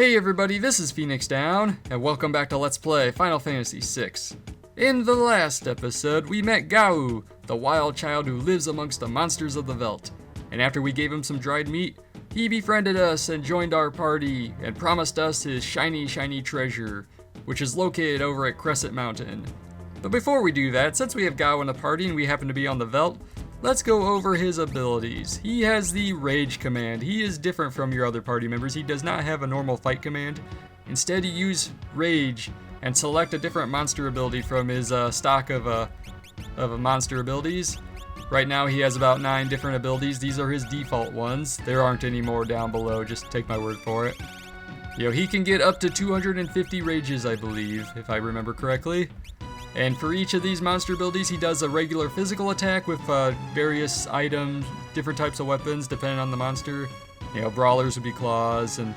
Hey everybody, this is Phoenix Down, and welcome back to Let's Play Final Fantasy VI. In the last episode, we met Gau, the wild child who lives amongst the monsters of the Veldt. And after we gave him some dried meat, he befriended us and joined our party, and promised us his shiny treasure, which is located over at Crescent Mountain. But before we do that, since we have Gau in the party and we happen to be on the Veldt, let's go over his abilities. He has the Rage command. He is different from your other party members. He does not have a normal fight command. Instead, you use Rage and select a different monster ability from his stock of monster abilities. Right now, he has about 9 different abilities. These are his default ones. There aren't any more down below. Just take my word for it. He can get up to 250 Rages, I believe, if I remember correctly. And for each of these monster abilities, he does a regular physical attack with various items, different types of weapons, depending on the monster. Brawlers would be claws, and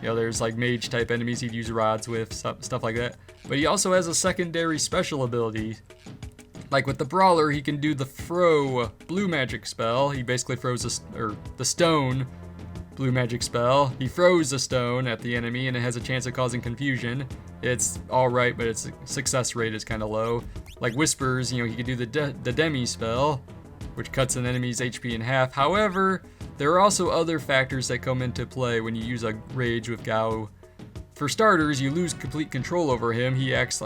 there's like mage type enemies he'd use rods with, stuff like that. But he also has a secondary special ability. Like with the brawler, he can do the throw blue magic spell. He basically throws the stone blue magic spell. He throws a stone at the enemy, and it has a chance of causing confusion. It's alright, but its success rate is kind of low. Like Whispers, he can do the Demi spell, which cuts an enemy's HP in half. However, there are also other factors that come into play when you use a Rage with Gau. For starters, you lose complete control over him. He acts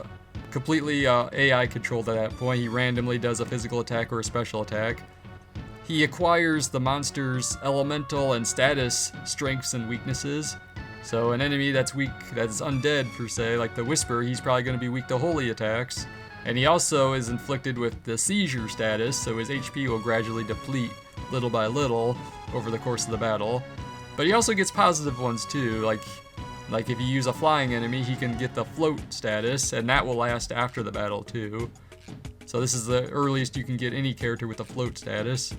completely AI controlled at that point. He randomly does a physical attack or a special attack. He acquires the monster's elemental and status strengths and weaknesses. So an enemy that's weak, that's undead per se, like the Whisper, he's probably going to be weak to holy attacks. And he also is inflicted with the seizure status, so his HP will gradually deplete little by little over the course of the battle. But he also gets positive ones too, like if you use a flying enemy, he can get the float status, and that will last after the battle too. So this is the earliest you can get any character with a float status.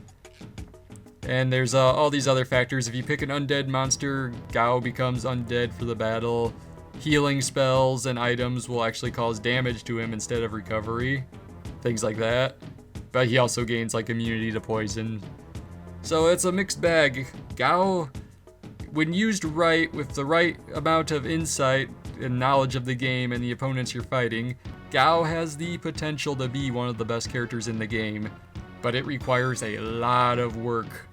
And there's all these other factors. If you pick an undead monster, Gau becomes undead for the battle. Healing spells and items will actually cause damage to him instead of recovery. Things like that. But he also gains like immunity to poison. So it's a mixed bag. Gau, when used right, with the right amount of insight and knowledge of the game and the opponents you're fighting, Gau has the potential to be one of the best characters in the game. But it requires a lot of work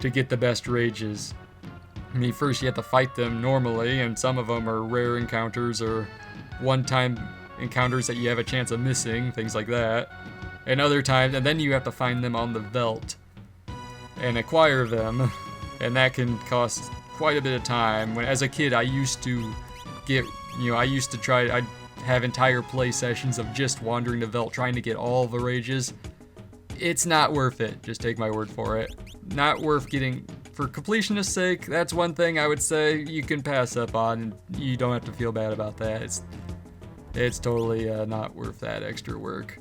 to get the best Rages. I mean, first you have to fight them normally, and some of them are rare encounters or one-time encounters that you have a chance of missing, things like that. And other times, and then you have to find them on the Veldt and acquire them, and that can cost quite a bit of time. As a kid, I used to I'd have entire play sessions of just wandering the Veldt trying to get all the Rages. It's not worth it, just take my word for it. Not worth getting, for completionist's sake, that's one thing I would say you can pass up on, and you don't have to feel bad about that. It's totally not worth that extra work.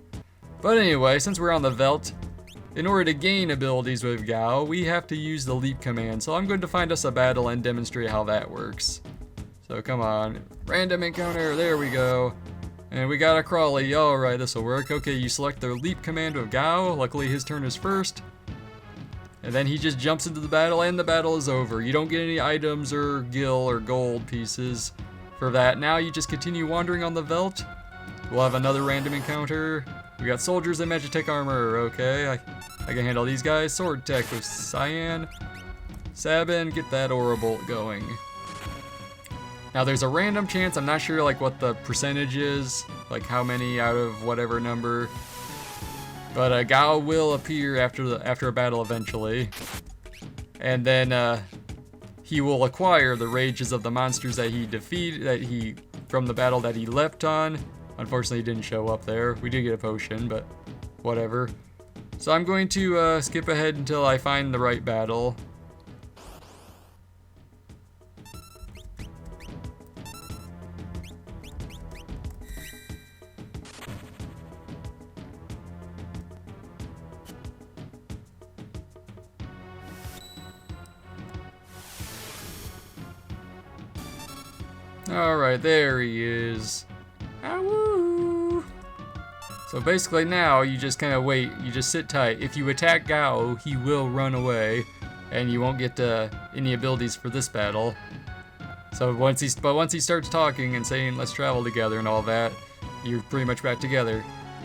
But anyway, since we're on the Veldt, in order to gain abilities with Gau, we have to use the leap command. So I'm going to find us a battle and demonstrate how that works. So come on, random encounter, there we go. And we got a Crawly, alright, this'll work. Okay, you select the leap command with Gau. Luckily his turn is first. And then he just jumps into the battle, and the battle is over. You don't get any items or gil or gold pieces for that. Now you just continue wandering on the Veldt. We'll have another random encounter. We got soldiers and Magitech armor, okay. I can handle these guys. Sword tech with Cyan. Sabin, get that aura bolt going. Now there's a random chance, I'm not sure like what the percentage is, like how many out of whatever number, but Gau will appear after a battle eventually, and then he will acquire the Rages of the monsters that he defeated, from the battle that he left on. Unfortunately, he didn't show up there. We did get a potion, but whatever. So I'm going to skip ahead until I find the right battle. Alright, there he is. Ow! So basically now, you just kind of wait, you just sit tight. If you attack Gau, he will run away, and you won't get any abilities for this battle. So once he starts talking and saying let's travel together and all that, you're pretty much back together.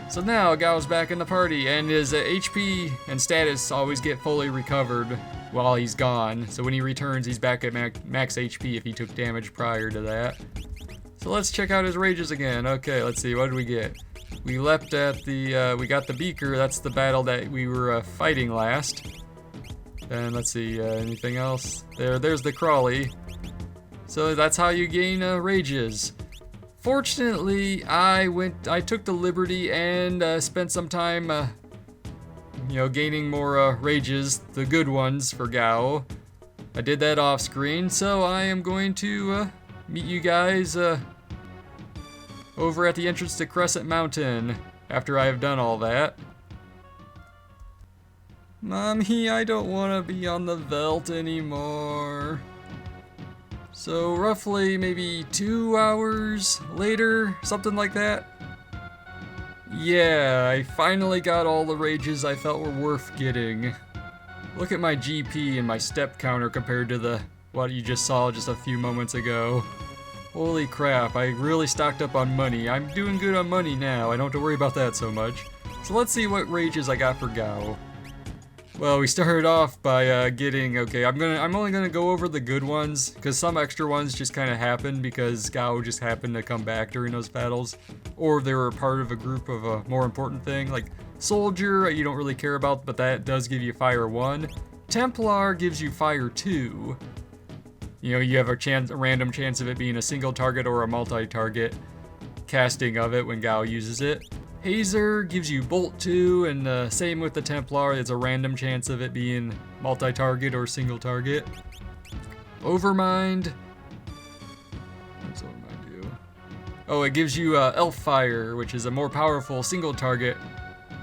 So now Gao's back in the party, and his HP and status always get fully recovered while he's gone. So when he returns, he's back at max HP if he took damage prior to that. So let's check out his rages again. Okay, let's see, what did we get? We leapt at the, we got the beaker. That's the battle that we were fighting last. And let's see, anything else? There's the Crawley. So that's how you gain rages. Fortunately, I took the liberty and spent some time, gaining more rages, the good ones for Gao. I did that off screen, so I am going to meet you guys over at the entrance to Crescent Mountain after I have done all that. Mommy, I don't want to be on the veldt anymore. So roughly maybe 2 hours later, something like that. Yeah, I finally got all the rages I felt were worth getting. Look at my GP and my step counter compared to what you just saw just a few moments ago. Holy crap, I really stocked up on money. I'm doing good on money now, I don't have to worry about that so much. So let's see what rages I got for Gao. Well, we started off by getting, okay, I'm only gonna go over the good ones, because some extra ones just kind of happened because Gao just happened to come back during those battles, or they were part of a group of a more important thing, like Soldier, you don't really care about, but that does give you Fire 1. Templar gives you Fire 2. You have a random chance of it being a single target or a multi-target casting of it when Gao uses it. Hazer gives you Bolt 2, and same with the Templar, it's a random chance of it being multi-target or single target. Overmind. What does Overmind do? Oh, it gives you Elf Fire, which is a more powerful single target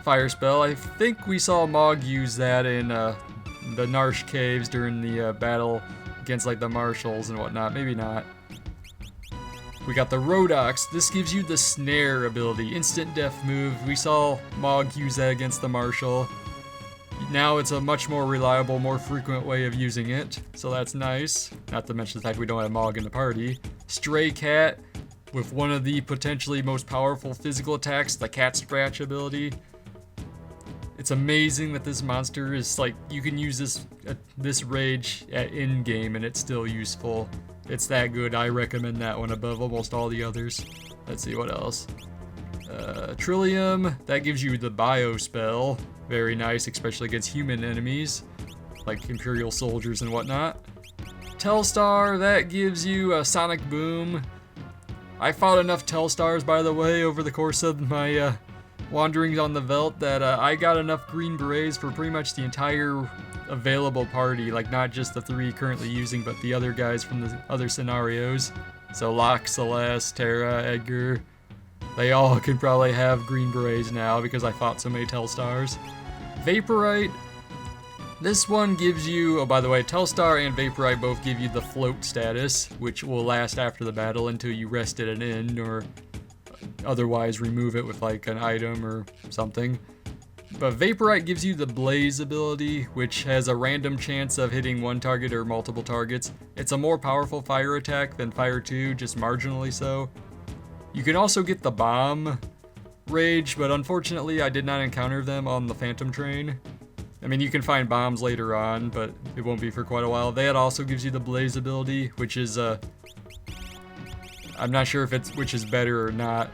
fire spell. I think we saw Mog use that in the Narsh Caves during the battle against like the Marshals and whatnot, maybe not. We got the Rodox. This gives you the Snare ability, instant death move. We saw Mog use that against the Marshal. Now it's a much more reliable, more frequent way of using it, so that's nice. Not to mention the fact we don't have Mog in the party. Stray Cat, with one of the potentially most powerful physical attacks, the Cat Scratch ability. It's amazing that this monster is like, you can use this rage at in-game and it's still useful. It's that good. I recommend that one above almost all the others. Let's see what else. Trillium, that gives you the Bio spell. Very nice, especially against human enemies, like Imperial soldiers and whatnot. Telstar, that gives you a Sonic Boom. I fought enough Telstars, by the way, over the course of my wanderings on the veldt that I got enough Green Berets for pretty much the entire available party, like not just the 3 currently using, but the other guys from the other scenarios. So Locke, Celeste, Terra, Edgar, they all can probably have Green Berets now because I fought so many Telstars. Vaporite, this one gives you, oh by the way, Telstar and Vaporite both give you the float status, which will last after the battle until you rest at an inn or otherwise remove it with like an item or something. But Vaporite gives you the Blaze ability, which has a random chance of hitting one target or multiple targets. It's a more powerful fire attack than Fire 2, just marginally so. You can also get the Bomb Rage, but unfortunately I did not encounter them on the Phantom Train. I mean, you can find bombs later on, but it won't be for quite a while. That also gives you the Blaze ability, which is, I'm not sure if which is better or not.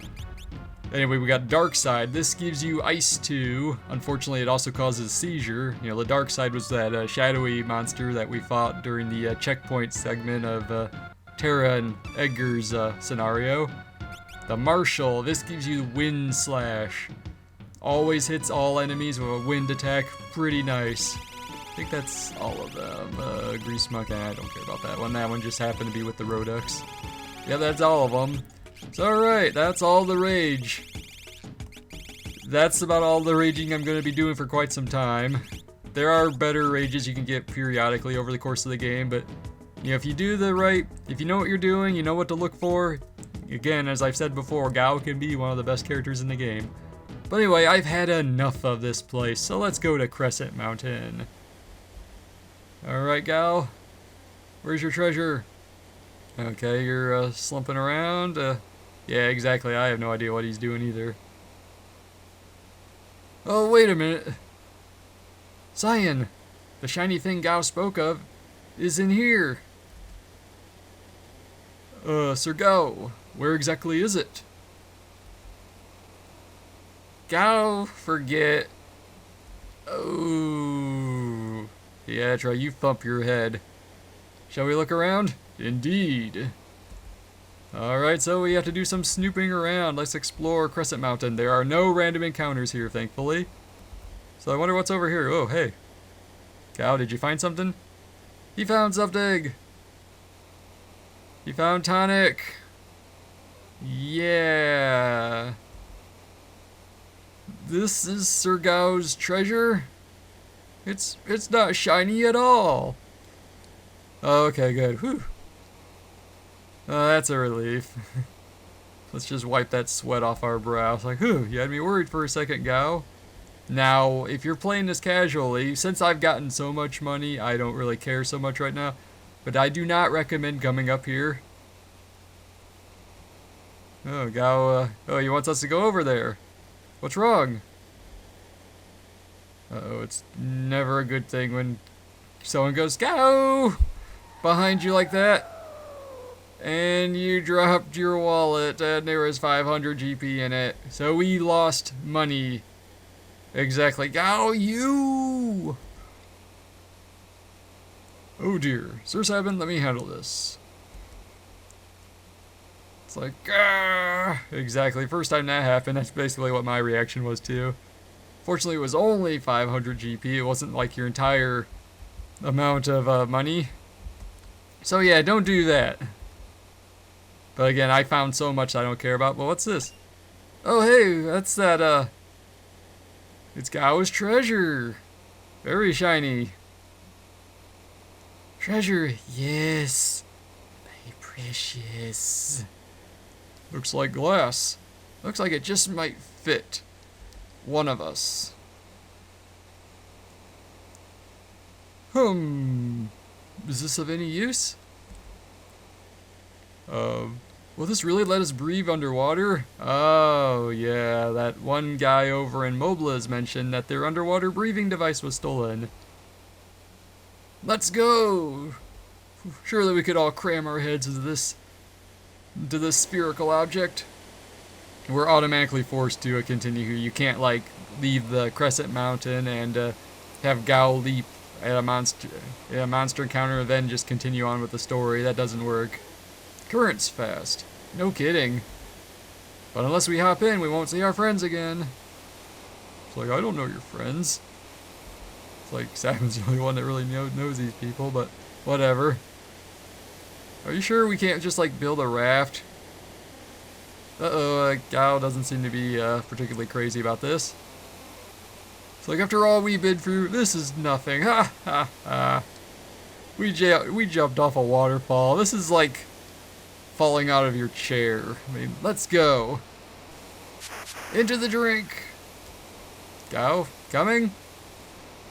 Anyway, we got Dark Side. This gives you Ice 2. Unfortunately, it also causes seizure. The Dark Side was that shadowy monster that we fought during the checkpoint segment of Terra and Edgar's scenario. The Marshal. This gives you Wind Slash. Always hits all enemies with a wind attack. Pretty nice. I think that's all of them. Grease Monkey. I don't care about that one. That one just happened to be with the Rodux. Yeah, that's all of them. So alright, that's all the rage. That's about all the raging I'm going to be doing for quite some time. There are better rages you can get periodically over the course of the game, but if you do if you know what you're doing, you know what to look for. Again, as I've said before, Gao can be one of the best characters in the game. But anyway, I've had enough of this place, so let's go to Crescent Mountain. Alright, Gao. Where's your treasure? Okay, you're slumping around. Yeah, exactly. I have no idea what he's doing either. Oh, wait a minute. Cyan, the shiny thing Gao spoke of, is in here. Sir Gao, where exactly is it? Gao, forget. Oh. Yeah, try you thump your head. Shall we look around? Indeed. Alright, so we have to do some snooping around. Let's explore Crescent Mountain. There are no random encounters here, thankfully. So I wonder what's over here. Oh, hey. Gao, did you find something? He found something! He found tonic! Yeah. This is Sir Gao's treasure? It's not shiny at all. Okay, good. Whew. That's a relief. Let's just wipe that sweat off our brow. It's like, whew, you had me worried for a second, Gao. Now, if you're playing this casually, since I've gotten so much money, I don't really care so much right now. But I do not recommend coming up here. Oh, Gao, oh, he wants us to go over there. What's wrong? Uh-oh, it's never a good thing when someone goes, Gao! Behind you like that. And you dropped your wallet and there was 500 GP in it. So we lost money. Exactly. Gao, you! Oh dear. Sir Sabin, let me handle this. It's like, ah! Exactly. First time that happened, that's basically what my reaction was too. Fortunately, it was only 500 GP. It wasn't like your entire amount of money. So yeah, don't do that. But again, I found so much I don't care about. Well, what's this? Oh, hey, that's that, it's Gao's treasure. Very shiny. Treasure, yes. My precious. Looks like glass. Looks like it just might fit one of us. Is this of any use? Will this really let us breathe underwater? Oh, yeah, that one guy over in Mobla's mentioned that their underwater breathing device was stolen. Let's go! Surely we could all cram our heads into this spherical object. We're automatically forced to continue here. You can't, like, leave the Crescent Mountain and have Gao leap at a monster encounter and then just continue on with the story. That doesn't work. Current's fast. No kidding. But unless we hop in, we won't see our friends again. It's like, I don't know your friends. It's like, Sabin's the only one that really knows these people, but whatever. Are you sure we can't just, like, build a raft? Uh-oh, Gao doesn't seem to be particularly crazy about this. It's like, after all we bid through, this is nothing. Ha ha ha. We jumped off a waterfall. This is like falling out of your chair. I mean, let's go. Into the drink. Gao, coming?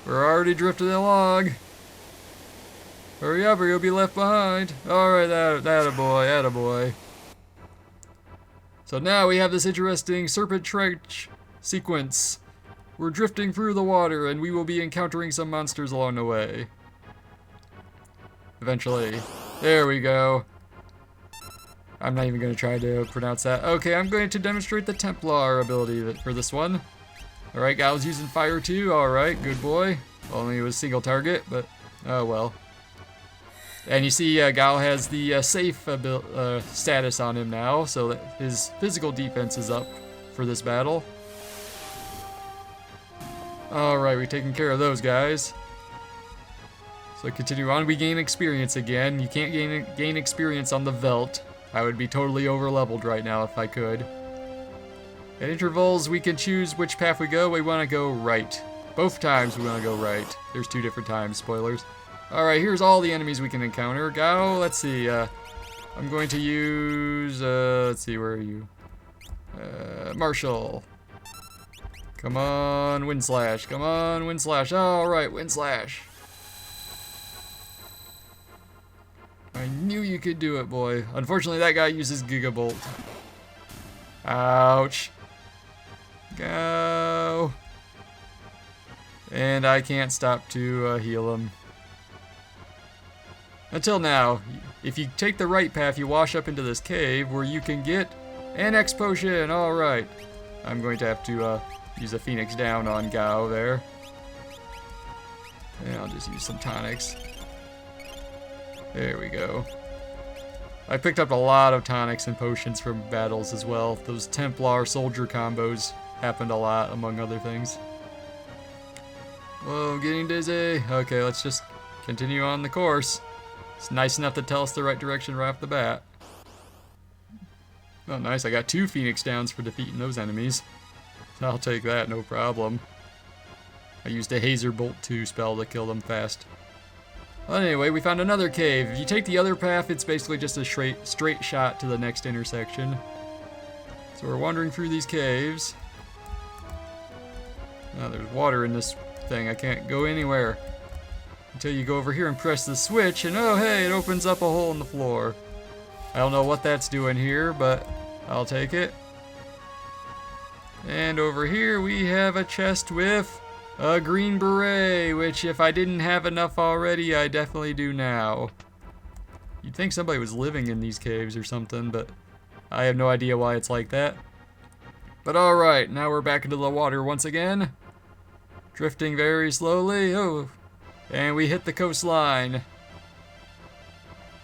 We're already drifting along. Hurry up or you'll be left behind. Alright, attaboy. So now we have this interesting serpent trench sequence. We're drifting through the water and we will be encountering some monsters along the way. Eventually. There we go. I'm not even going to try to pronounce that. Okay, I'm going to demonstrate the Templar ability for this one. Alright, Gao's using fire too. Alright, good boy. Only it was single target, but oh well. And you see Gao has the safe status on him now, so that his physical defense is up for this battle. Alright, we've taken care of those guys. So continue on. We gain experience again. You can't gain experience on the Velt. I would be totally over-leveled right now if I could. At intervals, we can choose which path we go. We want to go right. Both times we want to go right. There's 2 different times, spoilers. Alright, here's all the enemies we can encounter. Gao, let's see. I'm going to use... let's see, where are you? Marshall. Come on, Wind Slash. Come on, Wind Slash. Alright, Wind Slash. I knew you could do it, boy. Unfortunately, that guy uses Gigabolt. Ouch. Go. And I can't stop to heal him. Until now, if you take the right path, you wash up into this cave where you can get an X potion. Alright. I'm going to have to use a Phoenix down on Gao there. And I'll just use some tonics. There we go. I picked up a lot of tonics and potions from battles as well. Those Templar soldier combos happened a lot, among other things. Whoa, getting dizzy. Okay, let's just continue on the course. It's nice enough to tell us the right direction right off the bat. Oh, nice. I got 2 Phoenix downs for defeating those enemies. I'll take that, no problem. I used a Hazer Bolt 2 spell to kill them fast. Well, anyway, we found another cave. If you take the other path, it's basically just a straight shot to the next intersection. So we're wandering through these caves. Oh, there's water in this thing. I can't go anywhere until you go over here and press the switch, and oh hey, it opens up a hole in the floor. I don't know what that's doing here, but I'll take it. And over here we have a chest with a green beret, which if I didn't have enough already, I definitely do now. You'd think somebody was living in these caves or something, but I have no idea why it's like that. But alright, now we're back into the water once again. Drifting very slowly. Oh, and we hit the coastline.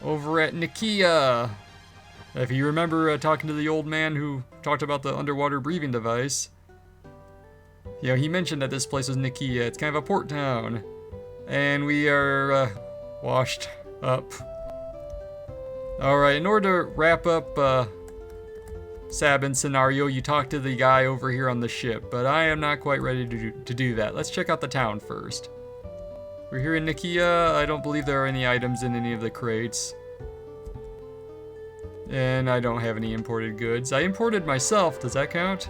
Over at Nikia. If you remember talking to the old man who talked about the underwater breathing device, you know, he mentioned that this place was Nikia. It's kind of a port town. And we are washed up. Alright, in order to wrap up Sabin's scenario, you talk to the guy over here on the ship, but I am not quite ready to do that. Let's check out the town first. We're here in Nikia. I don't believe there are any items in any of the crates. And I don't have any imported goods. I imported myself. Does that count?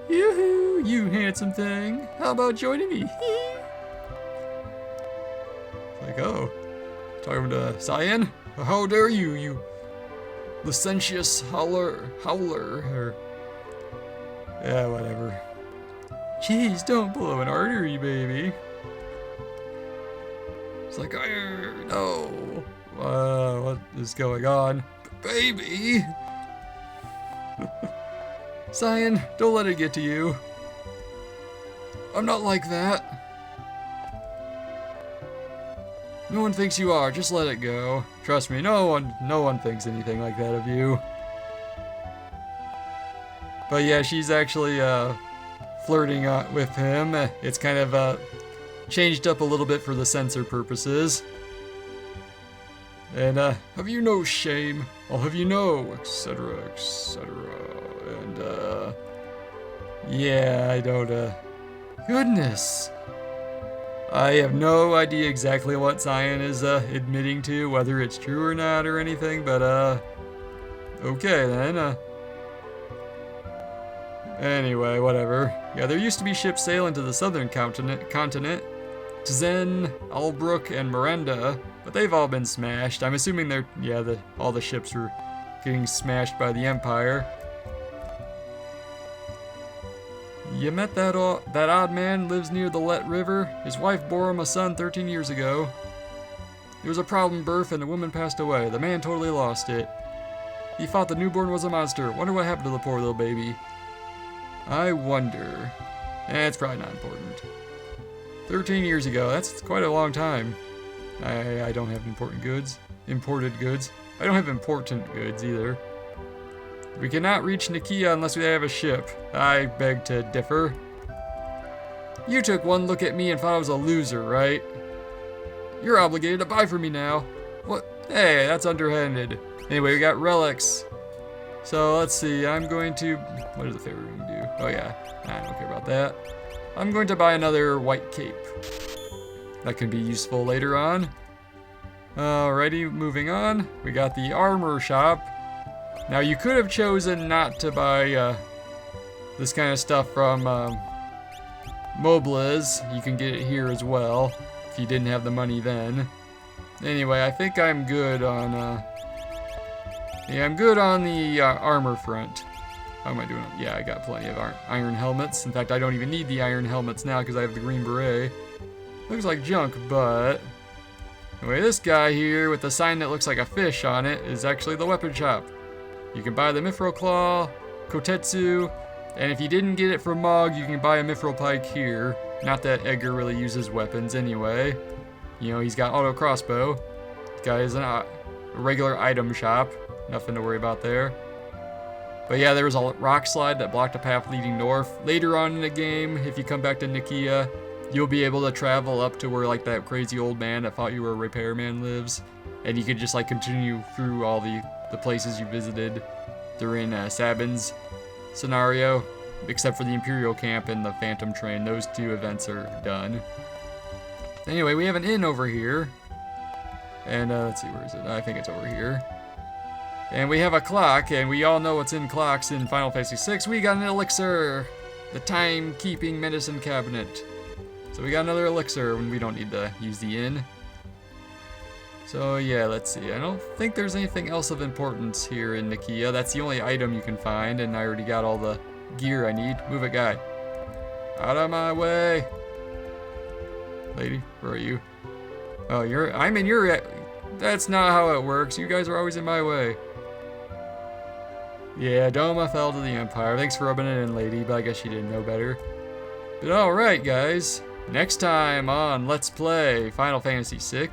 Yoo-hoo, you handsome thing. How about joining me? Like, oh. Talking to Cyan? How dare you, you licentious howler. Or, yeah, whatever. Jeez, don't blow an artery, baby. It's like, no. What is going on? Baby! Cyan, don't let it get to you. I'm not like that. No one thinks you are, just let it go. Trust me, no one thinks anything like that of you. But yeah, she's actually flirting with him. It's kind of changed up a little bit for the censor purposes. And have you no shame? I'll have you know, etc., etc. And yeah, I don't goodness. I have no idea exactly what Cyan is admitting to, whether it's true or not or anything, but okay then. Anyway, whatever. Yeah, there used to be ships sailing to the southern continent, Tzen, Albrook, and Miranda, but they've all been smashed. I'm assuming all the ships were getting smashed by the Empire. You met that odd man lives near the Let River. His wife bore him a son 13 years ago. It was a problem birth and the woman passed away. The man totally lost it. He thought the newborn was a monster. Wonder what happened to the poor little baby. I wonder. It's probably not important. 13 years ago, that's quite a long time. I don't have imported goods. I don't have important goods either. We cannot reach Nikia unless we have a ship. I beg to differ. You took one look at me and thought I was a loser, right? You're obligated to buy from me now. What? Hey, that's underhanded. Anyway, we got relics. So let's see, I'm going to... What is the favor we can do? Oh yeah, I don't care about that. I'm going to buy another white cape. That can be useful later on. Alrighty, moving on. We got the armor shop. Now you could have chosen not to buy this kind of stuff from Mobliz. You can get it here as well, if you didn't have the money then. Anyway, I think I'm good on, yeah, I'm good on the armor front. How am I doing? Yeah, I got plenty of iron helmets. In fact, I don't even need the iron helmets now because I have the green beret. Looks like junk, but... Anyway, this guy here with the sign that looks like a fish on it is actually the weapon shop. You can buy the Mithril Claw, Kotetsu, and if you didn't get it from Mog, you can buy a Mithril Pike here. Not that Edgar really uses weapons anyway. You know, he's got auto crossbow. This guy is a regular item shop. Nothing to worry about there. But yeah, there was a rock slide that blocked a path leading north. Later on in the game, if you come back to Nikia, you'll be able to travel up to where like that crazy old man that thought you were a repairman lives. And you could just like continue through all the places you visited during Sabin's scenario. Except for the Imperial Camp and the Phantom Train. Those two events are done. Anyway, we have an inn over here. And let's see, where is it? I think it's over here. And we have a clock, and we all know what's in clocks in Final Fantasy VI. We got an elixir! The time-keeping medicine cabinet. So we got another elixir when we don't need to use the inn. So yeah, let's see. I don't think there's anything else of importance here in Nikia. That's the only item you can find, and I already got all the gear I need. Move it, guy. Out of my way! Lady, where are you? Oh, I'm in your... That's not how it works. You guys are always in my way. Yeah, Doma fell to the Empire. Thanks for rubbing it in, lady, but I guess she didn't know better. But alright, guys. Next time on Let's Play Final Fantasy VI,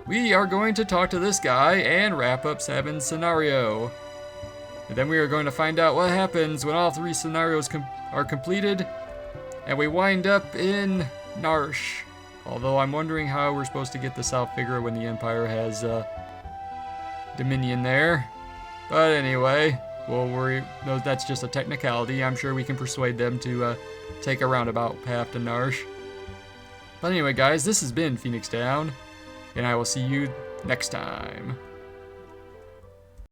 we are going to talk to this guy and wrap up Sabin's scenario. And then we are going to find out what happens when all three scenarios are completed, and we wind up in Narsh. Although I'm wondering how we're supposed to get the South Figure when the Empire has Dominion there. But anyway, we'll worry. No, that's just a technicality. I'm sure we can persuade them to take a roundabout path to Narsh. But anyway, guys, this has been Phoenix Down, and I will see you next time.